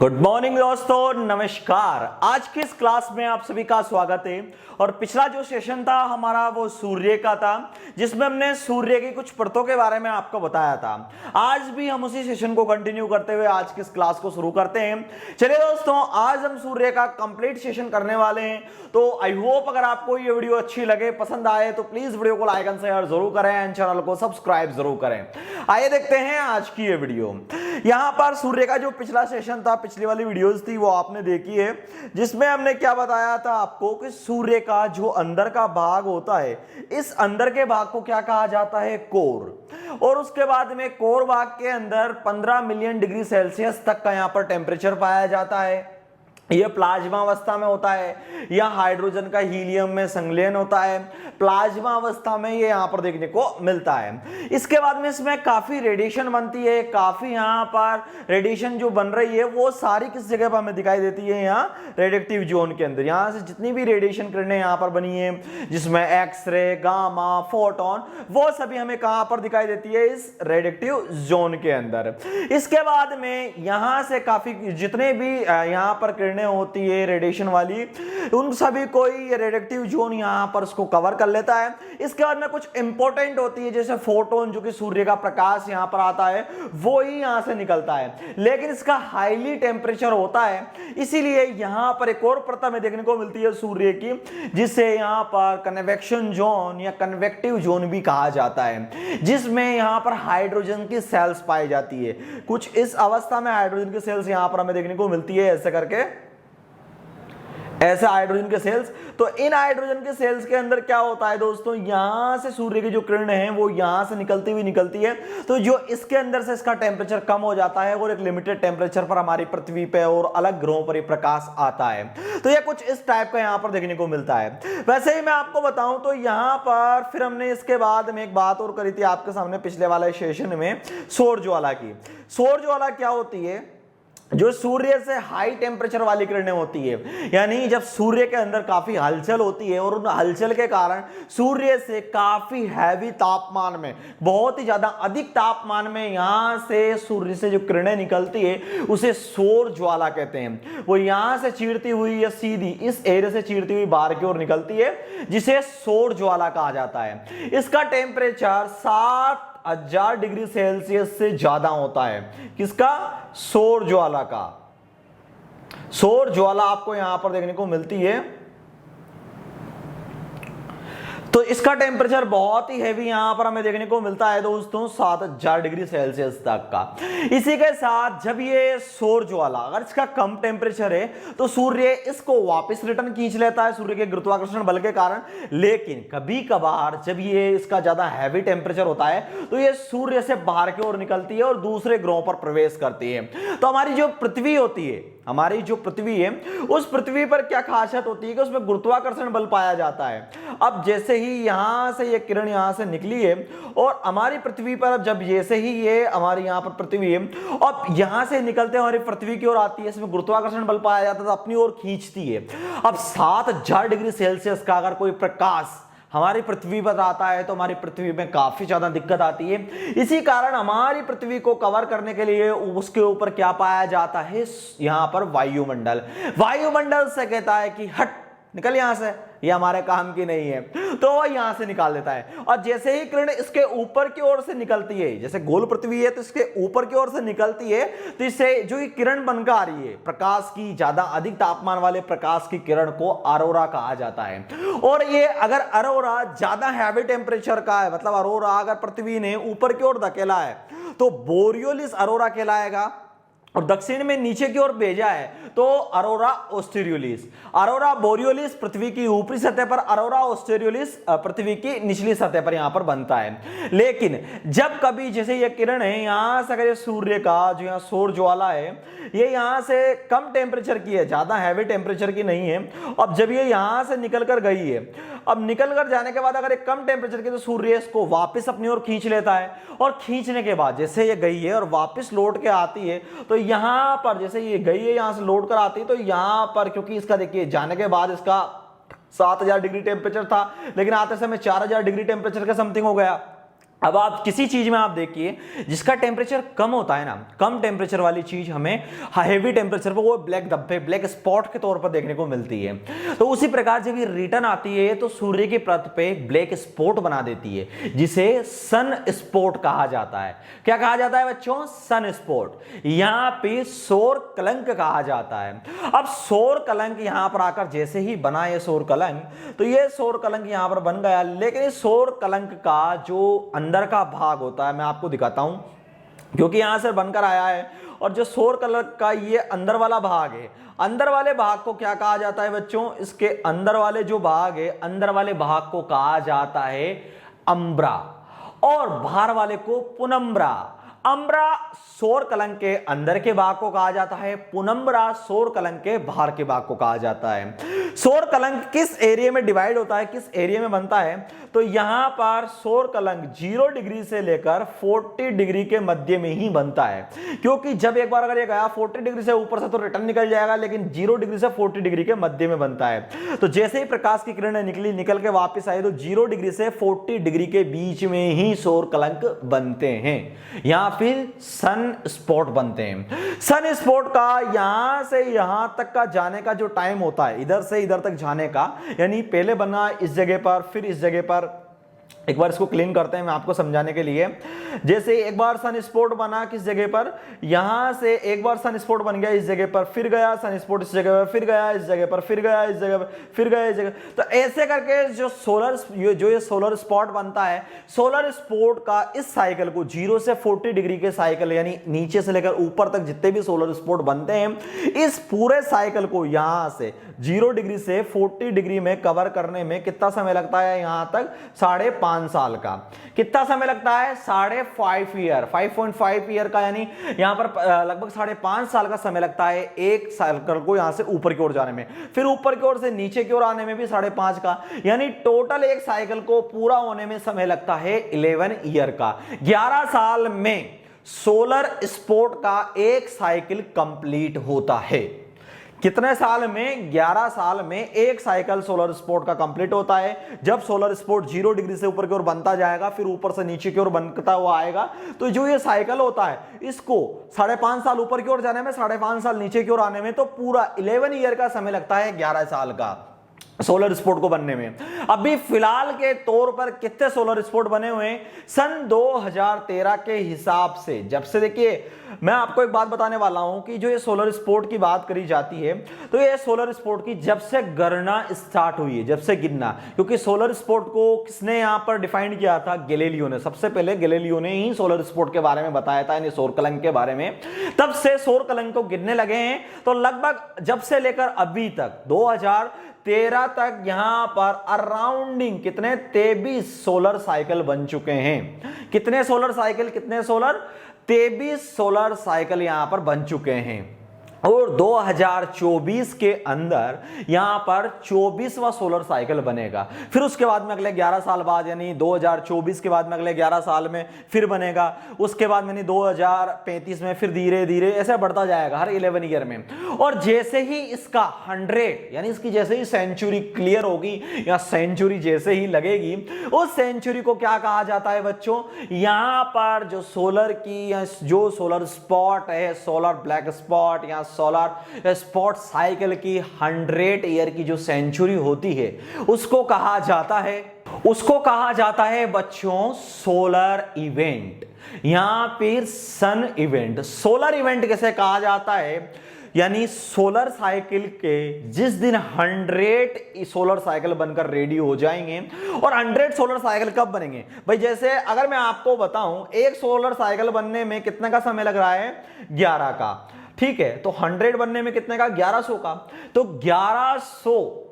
Good morning दोस्तों, नमस्कार। आज की इस क्लास में आप सभी का स्वागत है। और पिछला जो सेशन था हमारा वो सूर्य का था, जिसमें हमने सूर्य की कुछ परतों के बारे में आपको बताया था। आज भी हम उसी सेशन को कंटिन्यू करते हुए आज की इस क्लास को शुरू करते हैं। चलिए दोस्तों, आज हम सूर्य का कंप्लीट सेशन करने वाले हैं। तो आई होप अगर आपको ये वीडियो अच्छी लगे, पसंद आए, तो प्लीज वीडियो को लाइक एंड शेयर जरूर करें एंड चैनल को सब्सक्राइब जरूर करें। आइए देखते हैं आज की ये वीडियो। यहां पर सूर्य का जो पिछला सेशन था, पिछली वाली वीडियोस थी, वो आपने देखी है, जिसमें हमने क्या बताया था आपको कि सूर्य का जो अंदर का भाग होता है, इस अंदर के भाग को क्या कहा जाता है? कोर। और उसके बाद में कोर भाग के अंदर 15 मिलियन डिग्री सेल्सियस तक का यहां पर टेम्परेचर पाया जाता है। यह प्लाज्मा अवस्था में होता है, या हाइड्रोजन का हीलियम में संलयन होता है। प्लाज्मा अवस्था में ये यहां पर देखने को मिलता है। इसके बाद में इसमें काफी रेडिएशन बनती है। काफी यहां पर रेडिएशन जो बन रही है वो सारी किस जगह पर हमें दिखाई देती है? यहाँ रेडिएक्टिव जोन के अंदर। यहां से जितनी भी रेडिएशन किरणें यहां पर बनी है, जिसमें एक्सरे, गामा, फोटोन, वो सभी हमें कहां पर दिखाई देती है? इस रेडिएक्टिव जोन के अंदर। इसके बाद में यहां से काफी जितने भी यहां पर किरणें होती है रेडिएशन वाली, उन सभी को ये रेडिएक्टिव जोन यहां पर उसको कवर कर लेता है। इसके बाद में कुछ इंपॉर्टेंट होती है, जैसे फोटोन, जो कि सूर्य का प्रकाश यहां पर आता है, वो ही यहां से निकलता है, लेकिन इसका हाईली टेम्परेचर होता है। इसीलिए यहां पर एक और परत में देखने को मिलती है सूर्य की, जिसे यहां पर कन्वेक्शन जोन या कन्वेक्टिव जोन भी कहा जाता है, जिसमें यहां पर हाइड्रोजन की सेल्स पाई जाती है। कुछ इस अवस्था में हाइड्रोजन की सेल्स यहां पर हमें देखने को मिलती है, ऐसे करके, ऐसे हाइड्रोजन के सेल्स। तो इन हाइड्रोजन के सेल्स के अंदर क्या होता है दोस्तों? यहां से सूर्य की जो किरण है वो यहां से निकलती है। तो जो इसके अंदर से इसका टेम्परेचर कम हो जाता है और एक लिमिटेड टेम्परेचर पर हमारी पृथ्वी पे और अलग ग्रहों पर प्रकाश आता है। तो ये कुछ इस टाइप का यहां पर देखने को मिलता है। वैसे ही मैं आपको बताऊं तो यहां पर फिर हमने इसके बाद में एक बात और करी थी आपके सामने पिछले वाले सेशन में, सौर ज्वाला की। सौर ज्वाला क्या होती है? जो सूर्य से हाई टेम्परेचर वाली किरणें होती है, यानी जब सूर्य के अंदर काफी हलचल होती है और उन हलचल के कारण सूर्य से काफी हैवी तापमान में, बहुत ही ज्यादा अधिक तापमान में यहां से सूर्य से जो किरणें निकलती है उसे सौर ज्वाला कहते हैं। वो यहां से चीरती हुई या सीधी इस एरिया से चीरती हुई बाहर की ओर निकलती है, जिसे सौर ज्वाला कहा जाता है। इसका टेम्परेचर 7,000 डिग्री सेल्सियस से ज्यादा होता है। किसका? सौर ज्वाला का। सौर ज्वाला आपको यहां पर देखने को मिलती है। तो इसका टेम्परेचर बहुत ही हैवी यहां पर हमें देखने को मिलता है दोस्तों, 7,000 डिग्री सेल्सियस तक का। इसी के साथ जब ये सौर ज्वाला, अगर इसका कम टेम्परेचर है तो सूर्य इसको वापस रिटर्न खींच लेता है सूर्य के गुरुत्वाकर्षण बल के कारण। लेकिन कभी कभार जब ये इसका ज्यादा हैवी टेम्परेचर होता है तो ये सूर्य से बाहर की ओर निकलती है और दूसरे ग्रहों पर प्रवेश करती है। तो हमारी जो पृथ्वी होती है, हमारी जो पृथ्वी है, उस पृथ्वी पर क्या खासियत होती है कि उसमें गुरुत्वाकर्षण बल पाया जाता है। अब जैसे ही यहां से ये किरण यहां से निकली है और हमारी पृथ्वी पर, अब जब जैसे ही ये हमारी यहां पर पृथ्वी है, अब यहां से निकलते हमारी पृथ्वी की ओर आती है, इसमें गुरुत्वाकर्षण बल पाया जाता है तो अपनी ओर खींचती है। अब 7,000 डिग्री सेल्सियस का अगर कोई प्रकाश हमारी पृथ्वी पर आता है तो हमारी पृथ्वी में काफी ज्यादा दिक्कत आती है। इसी कारण हमारी पृथ्वी को कवर करने के लिए उसके ऊपर क्या पाया जाता है? यहां पर वायुमंडल। वायुमंडल से कहता है कि हट, निकल यहां से, ये हमारे काम की नहीं है, तो वह यहां से निकाल देता है। और जैसे ही किरण इसके ऊपर की ओर से निकलती है, जैसे गोल पृथ्वी है तो इसके ऊपर की ओर से निकलती है, तो इससे जो ये किरण बनकर आ रही है प्रकाश की, ज्यादा अधिक तापमान वाले प्रकाश की किरण को अरोरा कहा जाता है। और ये अगर अरोरा ज्यादा हैवी टेम्परेचर का है, मतलब अरोरा अगर पृथ्वी ने ऊपर की ओर धकेला है तो बोरियोलिस अरोरा कहलाएगा, और दक्षिण में नीचे की ओर भेजा है तो अरोरा ऑस्टेरियोलिस। अरोरा बोरियोलिस पृथ्वी की ऊपरी सतह पर, अरोरा ऑस्टेरियोलिस पृथ्वी की निचली सतह पर यहां पर बनता है। लेकिन जब कभी जैसे ये किरण है यहां से, अगर ये सूर्य का जो यहां सौर ज्वाला है, ये यहां से कम टेम्परेचर की है, ज्यादा हैवी टेम्परेचर की नहीं है। अब जब ये यहां से निकल कर गई है, अब निकल कर जाने के बाद अगर एक कम टेम्परेचर की, तो सूर्य इसको वापस अपनी ओर खींच लेता है। और खींचने के बाद जैसे ये गई है और वापस लौट के आती है, तो यहां पर जैसे ये गई है यहां से लौट कर आती है, तो यहां पर क्योंकि इसका देखिए जाने के बाद इसका 7,000 डिग्री टेम्परेचर था, लेकिन आते समय 4,000 डिग्री टेम्परेचर का समथिंग हो गया। अब आप किसी चीज में आप देखिए जिसका टेम्परेचर कम होता है ना, कम टेम्परेचर वाली चीज हमें हेवी टेम्परेचर पर वो ब्लैक धब्बे, ब्लैक स्पॉट के तौर पर देखने को मिलती है। तो उसी प्रकार जब ये रिटर्न आती है तो सूर्य की परत पे एक ब्लैक स्पॉट बना देती है, जिसे सन स्पॉट कहा जाता है। क्या कहा जाता है बच्चों? Sun spot. यहां पे सौर कलंक कहा जाता है। अब सौर कलंक यहां पर आकर जैसे ही बना ये सौर कलंक, तो ये सौर कलंक यहां पर बन गया, लेकिन इस सौर कलंक का जो अंदर का भाग होता है, मैं आपको दिखाता हूं क्योंकि यहां से बनकर आया है, और जो सौर कलंक का ये अंदर वाला भाग है, अंदर वाले भाग को क्या कहा जाता है बच्चों? इसके अंदर वाले जो भाग है, अंदर वाले भाग को कहा जाता है अम्ब्रा, और बाहर वाले को पुनम्ब्रा। अम्ब्रा सौर कलंक के अंदर के भाग को कहा जाता है, पुनम्ब्रा सौर कलंक के बाहर के भाग को कहा जाता है। सौर कलंक किस एरिया में डिवाइड होता है, किस एरिया में बनता है? तो यहां पर सौर कलंक 0 डिग्री से लेकर 40 डिग्री के मध्य में ही बनता है, क्योंकि जब एक बार अगर ये गया 40 डिग्री से ऊपर से तो रिटर्न निकल जाएगा, लेकिन 0 डिग्री से 40 डिग्री के मध्य में बनता है। तो जैसे ही प्रकाश की किरणें निकल के वापस आई, तो 0 डिग्री से 40 डिग्री के बीच में ही सौर कलंक बनते हैं, या फिर सन स्पॉट बनते हैं। सन स्पॉट का यहां से यहां तक का जाने का जो टाइम होता है, इधर से इधर तक जाने का, यानी पहले बना इस जगह पर, फिर इस जगह पर। एक बार इसको क्लीन करते हैं मैं आपको समझाने के लिए। जैसे एक बार सन स्पॉट बना किस जगह पर, यहां से एक बार सन स्पॉट बन गया इस जगह पर, फिर गया सन स्पॉट इस जगह पर, फिर गया इस जगह पर, फिर गया इस जगह पर, फिर गया इस जगह। तो ऐसे करके जो ये सोलर स्पॉट बनता है, सोलर स्पॉट का इस साइकिल को 0 से 40 डिग्री के साइकिल, यानी नीचे से लेकर ऊपर तक जितने भी सोलर स्पॉट बनते हैं, इस पूरे साइकिल को यहां से 0 डिग्री से 40 डिग्री में कवर करने में कितना समय लगता है? यहां तक 5.5 साल का। कितना समय लगता है? 5.5 ईयर, 5.5 ईयर का, यानी यहां पर लगभग 5.5 साल का समय लगता है एक साइकिल को यहां से ऊपर की ओर जाने में, फिर ऊपर की ओर से नीचे की ओर आने में भी 5.5 का, यानी टोटल एक साइकिल को पूरा होने में समय लगता है 11 ईयर का। 11 साल में सोलर स्पॉट का एक साइकिल कंप्लीट होता है। कितने साल में? 11 साल में एक साइकिल सोलर स्पॉट का कंप्लीट होता है। जब सोलर स्पॉट 0 डिग्री से ऊपर की ओर बनता जाएगा, फिर ऊपर से नीचे की ओर बनता हुआ आएगा, तो जो ये साइकिल होता है, इसको 5.5 साल ऊपर की ओर जाने में, 5.5 साल नीचे की ओर आने में, तो पूरा 11 ईयर का समय लगता है 11 साल का सोलर स्पॉट को बनने में। अभी फिलहाल के तौर पर कितने सोलर स्पॉट बने हुए हैं? सन 2013 के हिसाब से, जब से, देखिए मैं आपको एक बात बताने वाला हूं कि जो ये सोलर स्पॉट की बात करी जाती है, तो ये सोलर स्पॉट की जब से गणना स्टार्ट हुई है, जब से गिनना, क्योंकि सोलर स्पॉट को किसने यहां पर डिफाइन किया था? गैलीलियो ने। सबसे पहले गैलीलियो ने ही सोलर स्पॉट के बारे में बताया था, यानी सौर कलंक के बारे में। तब से सौर कलंक को गिनने लगे हैं, तो लगभग जब से लेकर अभी तक 2013 तक यहां पर अराउंडिंग कितने 23 सोलर साइकिल बन चुके हैं। कितने सोलर साइकिल? कितने सोलर? 23 सोलर साइकिल यहां पर बन चुके हैं, और 2024 के अंदर यहां पर 24वां सोलर साइकिल बनेगा। फिर उसके बाद में अगले 11 साल बाद, यानी 2024 के बाद में अगले 11 साल में फिर बनेगा। उसके बाद में 2035 में फिर धीरे धीरे ऐसे बढ़ता जाएगा हर 11 ईयर में। और जैसे ही इसका 100, यानी इसकी जैसे ही सेंचुरी क्लियर होगी, या सेंचुरी जैसे ही लगेगी, उस सेंचुरी को क्या कहा जाता है बच्चों? यहां पर जो सोलर की, या जो सोलर स्पॉट है, सोलर ब्लैक स्पॉट या सोलर स्पॉट साइकिल की 100 ईयर की जो सेंचुरी होती है, उसको कहा जाता है बच्चों सोलर इवेंट, या फिर सन इवेंट। सोलर इवेंट कैसे कहा जाता है? यानी सोलर साइकिल के जिस दिन 100 सोलर साइकिल बनकर रेडी हो जाएंगे, और 100 सोलर साइकिल कब बनेंगे भाई? जैसे अगर मैं आपको बताऊं, एक सोलर साइकिल बनने में कितने का समय लग रहा है? 11 का। ठीक है, तो 100 बनने में कितने का? 1100 का। तो 1100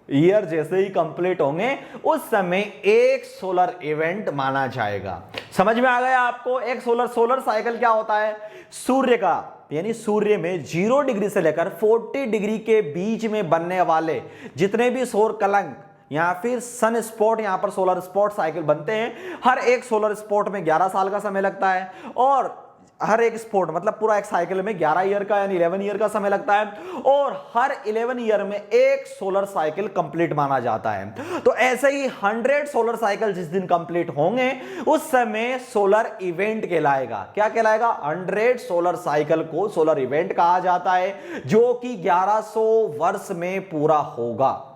ईयर जैसे ही कंप्लीट होंगे, उस समय एक सोलर इवेंट माना जाएगा। समझ में आ गया आपको? एक सोलर साइकिल क्या होता है? सूर्य का, यानी सूर्य में 0 डिग्री से लेकर 40 डिग्री के बीच में बनने वाले जितने भी सौर कलंक या फिर सन स्पॉट, यहां पर सोलर स्पॉट साइकिल बनते हैं, हर एक सोलर स्पॉट में 11 साल का समय लगता है। और हर एक स्पोर्ट मतलब पूरा एक साइकिल में 11 ईयर का यानी 11 ईयर का समय लगता है और हर 11 ईयर में एक सोलर साइकिल कंप्लीट माना जाता है। तो ऐसे ही 100 सोलर साइकिल जिस दिन कंप्लीट होंगे उस समय सोलर इवेंट कहलाएगा। क्या कहलाएगा? 100 सोलर साइकिल को सोलर इवेंट कहा जाता है जो कि 1100 वर्ष में पूरा होगा।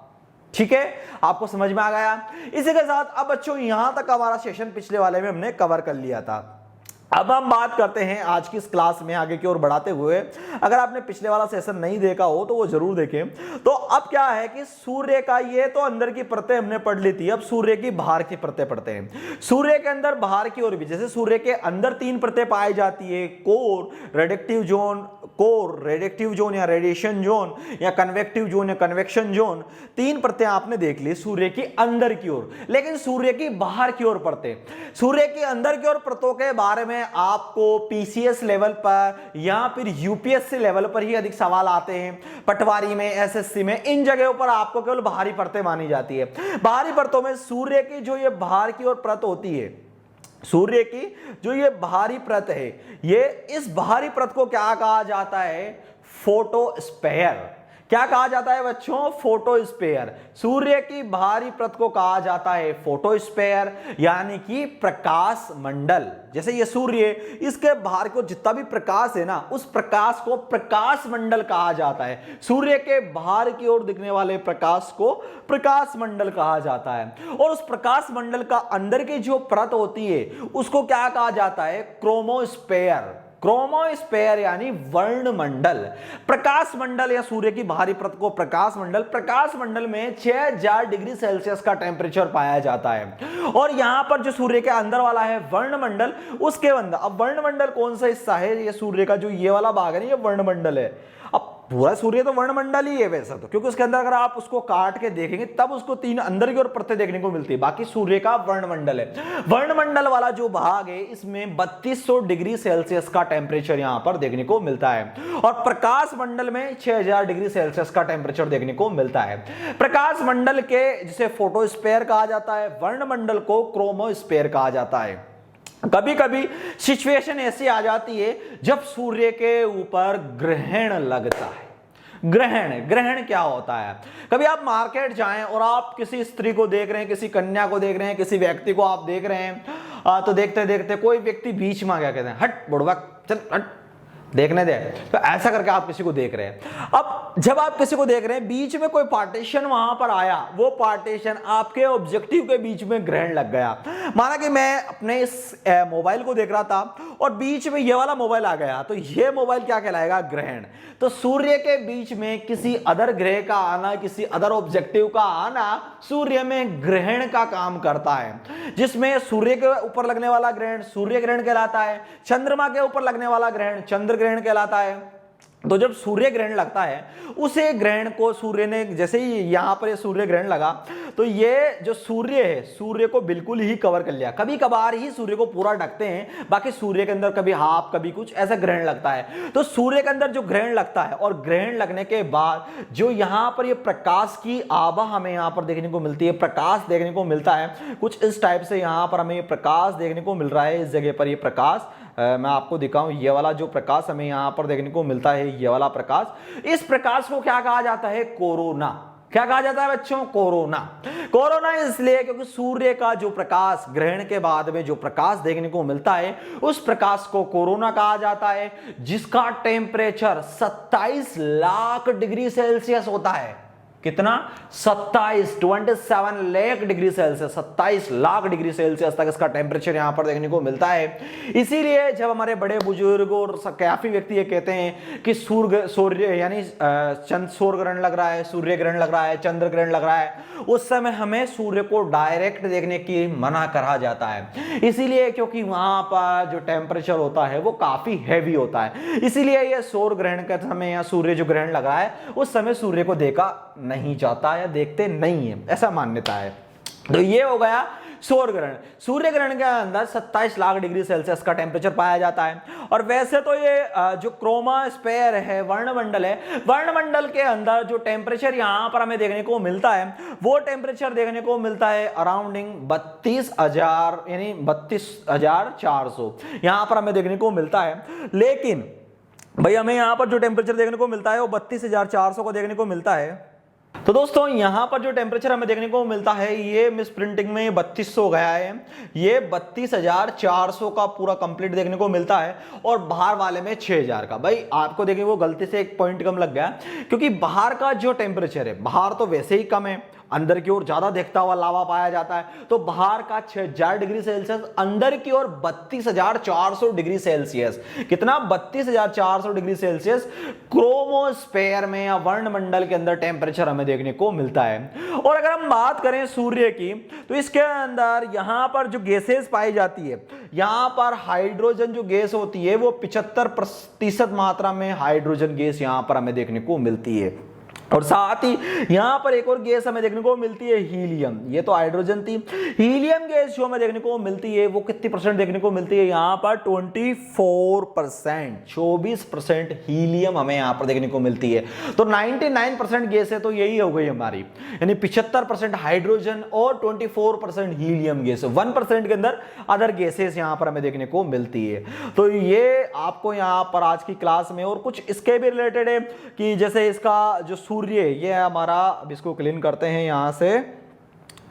ठीक है, आपको समझ में आ गया? इसी के साथ अब बच्चों यहां तक हमारा सेशन पिछले वाले में हमने कवर कर लिया था। अब हम बात करते हैं आज की इस क्लास में आगे की ओर बढ़ाते हुए। अगर आपने पिछले वाला सेशन नहीं देखा हो तो वो जरूर देखें। तो अब क्या है कि सूर्य का ये तो अंदर की परतें हमने पढ़ ली थी, अब सूर्य की बाहर की परतें पढ़ते हैं। सूर्य के अंदर बाहर की ओर भी, जैसे सूर्य के अंदर 3 परतें पाई जाती है, कोर, रेडिएक्टिव जोन या रेडिएशन जोन या कन्वेक्टिव जोन या कन्वेक्शन जोन। 3 परतें आपने देख ली सूर्य की अंदर की ओर। लेकिन सूर्य की बाहर की ओर परतें, सूर्य की अंदर की ओर परतों के बारे में आपको पीसीएस लेवल पर या फिर यूपीएससी लेवल पर ही अधिक सवाल आते हैं। पटवारी में, एसएससी में, इन जगहों पर आपको केवल बाहरी परतें मानी जाती है। बाहरी परतों में सूर्य की जो ये बाहर की ओर परत होती है, सूर्य की जो ये बाहरी परत है, ये इस बाहरी परत को क्या कहा जाता है? फोटोस्फीयर। क्या कहा जाता है बच्चों? फोटोस्फीयर। सूर्य की बाहरी परत को कहा जाता है फोटोस्फीयर यानी कि प्रकाश मंडल। जैसे ये सूर्य, इसके बाहर को जितना भी प्रकाश है ना, उस प्रकाश को प्रकाश मंडल कहा जाता है। सूर्य के बाहर की ओर दिखने वाले प्रकाश को प्रकाश मंडल कहा जाता है। और उस प्रकाश मंडल का अंदर की जो परत होती है उसको क्या कहा जाता है? क्रोमोस्फीयर। क्रोमोस्फीयर यानी वर्णमंडल। प्रकाश मंडल या सूर्य की बाहरी परत को प्रकाश मंडल में 6000 डिग्री सेल्सियस का टेम्परेचर पाया जाता है। और यहां पर जो सूर्य के अंदर वाला है वर्णमंडल, उसके अंदर, अब वर्णमंडल कौन सा हिस्सा है? ये सूर्य का जो ये वाला भाग है ना, ये वर्णमंडल है। अब पूरा सूर्य तो वर्णमंडल ही है वैसा तो, क्योंकि उसके अंदर अगर आप उसको काट के देखेंगे तब उसको 3 अंदर की ओर परतें देखने को मिलती है। बाकी सूर्य का वर्णमंडल है। वर्णमंडल वाला जो भाग है इसमें 3200 डिग्री सेल्सियस का टेम्परेचर यहां पर देखने को मिलता है और प्रकाश मंडल में 6000 डिग्री सेल्सियस का टेम्परेचर देखने को मिलता है। प्रकाश मंडल के जिसे फोटोस्फीयर कहा जाता है, वर्णमंडल को क्रोमोस्फीयर कहा जाता है। कभी कभी सिचुएशन ऐसी आ जाती है जब सूर्य के ऊपर ग्रहण लगता है। ग्रहण क्या होता है? कभी आप मार्केट जाएं और आप किसी स्त्री को देख रहे हैं, किसी कन्या को देख रहे हैं, किसी व्यक्ति को आप देख रहे हैं, तो देखते देखते कोई व्यक्ति बीच में आ गया, कहते हैं हट बुढ़वा चल हट, देखने दे। तो ऐसा करके आप किसी को देख रहे हैं। अब जब आप किसी को देख रहे हैं, बीच में कोई पार्टीशन वहां पर आया, वो पार्टीशन आपके ऑब्जेक्टिव के बीच में ग्रहण लग गया। माना कि मैं अपने इस मोबाइल को देख रहा था और बीच में ये वाला मोबाइल आ गया, तो ये मोबाइल क्या कहलाएगा? ग्रहण। तो सूर्य के बीच में किसी अदर ग्रह का आना, किसी अदर ऑब्जेक्टिव का आना सूर्य में ग्रहण का काम करता है। जिसमें सूर्य के ऊपर लगने वाला ग्रहण सूर्य ग्रहण कहलाता है, चंद्रमा के ऊपर लगने वाला ग्रहण चंद्र ग्रहण कहलाता है। तो जब सूर्य ग्रहण लगता है, उसे ग्रहण को सूर्य ने, जैसे ही यहां पर सूर्य ग्रहण लगा तो ये जो सूर्य है, सूर्य को बिल्कुल ही कवर कर लिया। कभी कभार ही सूर्य को पूरा ढकते हैं, बाकी सूर्य के अंदर कभी हाफ कभी कुछ ऐसा ग्रहण लगता है। तो सूर्य के अंदर जो ग्रहण लगता है और ग्रहण लगने के बाद जो यहां पर ये प्रकाश की आभा हमें यहां पर देखने को मिलती है, प्रकाश देखने को मिलता है कुछ इस टाइप से। यहां पर हमें प्रकाश देखने को मिल रहा है, इस जगह पर ये प्रकाश मैं आपको दिखाऊं, ये वाला जो प्रकाश हमें यहां पर देखने को मिलता है, ये वाला प्रकाश, इस प्रकाश को क्या कहा जाता है? कोरोना। क्या कहा जाता है बच्चों? कोरोना। कोरोना इसलिए क्योंकि सूर्य का जो प्रकाश ग्रहण के बाद में जो प्रकाश देखने को मिलता है, उस प्रकाश को कोरोना कहा जाता है, जिसका टेम्परेचर 27 लाख डिग्री सेल्सियस होता है। कितना? 27 lakh degree Celsius, 27 lakh degree Celsius तक इसका टेम्परेचर यहां पर देखने को मिलता है। इसीलिए जब हमारे बड़े बुजुर्ग और काफी व्यक्ति ये कहते हैं कि सूर्य यानी सूर्य ग्रहण लग रहा है, सूर्य ग्रहण लग रहा है, चंद्र ग्रहण लग रहा है, उस समय हमें सूर्य को डायरेक्ट देखने की मना करा जाता है। इसीलिए क्योंकि वहां पर जो टेम्परेचर होता है वो काफी हैवी होता है। इसीलिए ये सूर्य ग्रहण के समय या सूर्य जो ग्रहण लगा है उस समय सूर्य को देखा नहीं जाता या देखते नहीं है, ऐसा मान्यता है। तो ये हो गया सौर ग्रहण। सूर्य ग्रहण के अंदर 27 लाख डिग्री सेल्सियस का टेम्परेचर पाया जाता है। और वैसे तो ये जो क्रोमास्फेयर है, वर्णमंडल है, वर्णमंडल के अंदर जो टेम्परेचर यहां पर हमें देखने को मिलता है वो टेम्परेचर देखने को मिलता है अराउंडिंग 32,000 यानी 32,400 यहां पर हमें देखने को मिलता है। लेकिन भाई हमें यहां पर जो टेम्परेचर देखने को मिलता है वो 32,400 को देखने को मिलता है। तो दोस्तों यहां पर जो टेम्परेचर हमें देखने को मिलता है ये मिस प्रिंटिंग में 3200 हो गया है, ये 32,400 का पूरा कंप्लीट देखने को मिलता है और बाहर वाले में 6,000 का। भाई आपको देखिए वो गलती से एक पॉइंट कम लग गया, क्योंकि बाहर का जो टेम्परेचर है, बाहर तो वैसे ही कम है, अंदर की ओर ज्यादा देखता हुआ लावा पाया जाता है, तो बाहर का 6,000 डिग्री सेल्सियस, अंदर की ओर 32,400 डिग्री सेल्सियस। कितना? 32,400 डिग्री सेल्सियस क्रोमोस्फेयर में या वर्णमंडल के अंदर टेम्परेचर हमें देखने को मिलता है। और अगर हम बात करें सूर्य की, तो इसके अंदर यहां पर जो गैसेस पाई जाती है, यहां पर हाइड्रोजन जो गैस होती है वो 75% मात्रा में हाइड्रोजन गैस यहां पर हमें देखने को मिलती है। और साथ ही यहां पर एक और गैस हमें देखने को मिलती है हीलियम। ये तो हाइड्रोजन थी, हीलियम गैस जो हमें देखने को मिलती है वो कितनी परसेंट देखने को मिलती है? यहां पर 24%, 24% हीलियम हमें यहां पर देखने को मिलती है। तो 99% गैस है तो यही हो गई हमारी, यानी 75% हाइड्रोजन और 24% हीलियम गैस, 1% के अंदर अदर गैसेस यहां पर हमें देखने को मिलती है। तो ये आपको यहां पर आज की क्लास में और कुछ इसके भी रिलेटेड है कि जैसे इसका जो सूर्य, ये हमारा, अब इसको क्लीन करते हैं यहां से।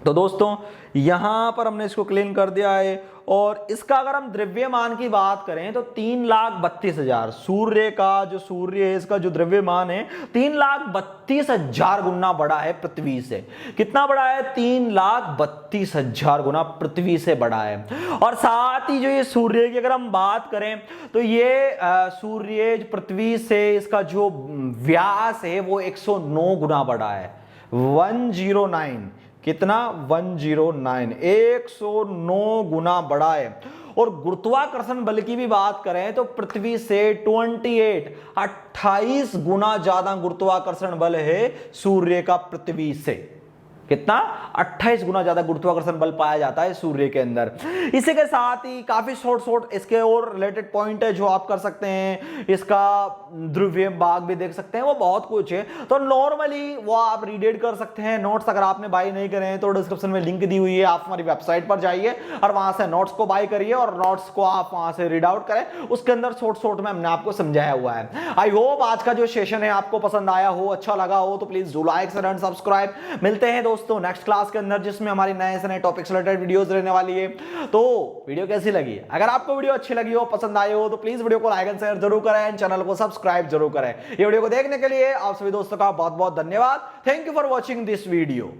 तो दोस्तों यहां पर हमने इसको क्लीन कर दिया है और इसका अगर हम द्रव्यमान की बात करें तो 3,32,000 सूर्य का जो सूर्य है इसका जो द्रव्यमान है 3,32,000 गुना बड़ा है पृथ्वी से। कितना बड़ा है? 3,32,000 गुना पृथ्वी से बड़ा है। और साथ ही जो ये सूर्य की अगर हम बात करें तो ये सूर्य पृथ्वी से इसका जो व्यास है वो 109 गुना बड़ा है। 109, कितना? 109, 109 गुना बड़ा है। और गुरुत्वाकर्षण बल की भी बात करें तो पृथ्वी से 28 गुना ज्यादा गुरुत्वाकर्षण बल है सूर्य का पृथ्वी से। कितना? 28 गुना ज्यादा गुरुत्वाकर्षण बल पाया जाता है सूर्य के अंदर। इसी के साथ ही काफी शॉर्ट इसके और रिलेटेड पॉइंट है जो आप कर सकते हैं। इसका ध्रुवीय भाग भी देख सकते हैं, वो बहुत कुछ है, तो नॉर्मली वो आप रीड कर सकते हैं। नोट्स अगर आपने बाय नहीं करे हैं तो डिस्क्रिप्शन में लिंक दी हुई है, आप हमारी वेबसाइट पर जाइए और वहां से नोट्स को बाय करिए और नोट्स को आप वहां से रीड आउट करें। उसके अंदर शॉर्ट में हमने आपको समझाया हुआ है। आई होप आज का जो सेशन है आपको पसंद आया हो, अच्छा लगा हो, तो please do like share and subscribe. मिलते हैं दोस्तों नेक्स्ट क्लास के अंदर जिसमें हमारी नए से नए टॉपिक्स रिलेटेड वीडियोस रहने वाली है। तो वीडियो कैसी लगी? अगर आपको वीडियो अच्छी लगी हो, पसंद आई हो, तो प्लीज वीडियो को लाइक एंड शेयर जरूर करें, चैनल को सब्सक्राइब जरूर करें। ये वीडियो को देखने के लिए आप सभी दोस्तों का बहुत बहुत धन्यवाद। Thank you for watching this video.